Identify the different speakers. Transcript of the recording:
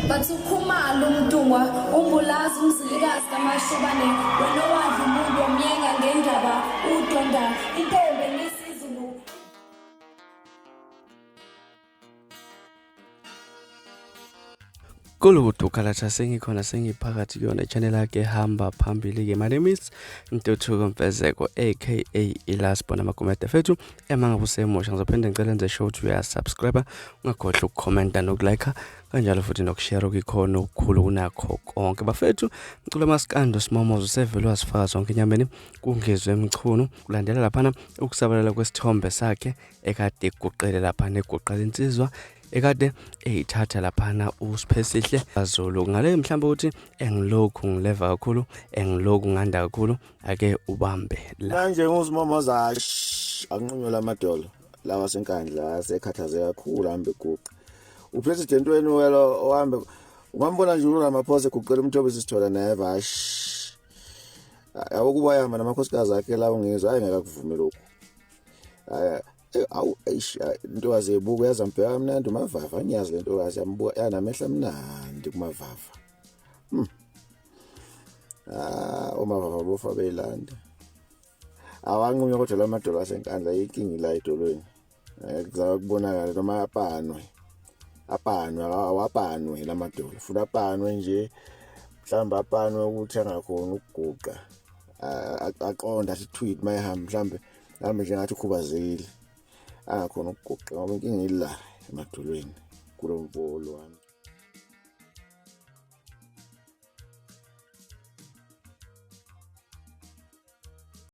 Speaker 1: bathi ukhumalo umntungwa umbulazi umzilikazi kamashobane wena wadla umuntu omyenga ngendaba udonda intombi ngesizulu.
Speaker 2: Kuludu kalacha sengikhona sengiphakathi kuyona channel yakhe hamba phambili ke. My name is Ntuthuko Mfezeko aka Ilasbona Makomete fethu emanga busemusha ngizophinde ngicela nze show to ya subscriber ungakhohlwa ukucomment nokulike kanjalo futhi nokushare ukukhona ukukhulu kunakho konke bafethu. Ngicela masikando Smomoza usevele wasifaka zonke inyameni kuNgizwe Mchunu kulandela lapha ukusabalela kwesithombe sakhe ekade kuguqele lapha neguqela insizwa ekade eyithatha laphana uSiphesihle Zulu ngale mhlawumbe ukuthi engilokhu ngileva kakhulu engilokhu nganda kakhulu ake ubambe la
Speaker 3: manje nguSmomoza anqunyola amadolo lawa senkandla asekhathaze kakhulu hambe guqa upresident wenu welo ohambe ungambona nje unamaphosa eguqela umthobe sisithola neva awukuba yama namakhosikazi akhe la ungizwe ayengakuvumi lokho awu into wazebuka yazampeka mnandi umavava ngiyazi lento yambuka yanamehla mnandi kumavava umavava bofa belanda awanqunywa kodwa lamadolo asenkandla inkingi la edolweni kuzaba kubonakala noma apanwe lamadolo funa apanwe nje mhlamba apanwe ukuthi angakhona ukuguqa aqonda athi tweet mayihamba mhlambe nami nje ngathi ukhubazekile angakhona ukuguqa ngoba inkinga ila emadolweni kulo mvolo wami.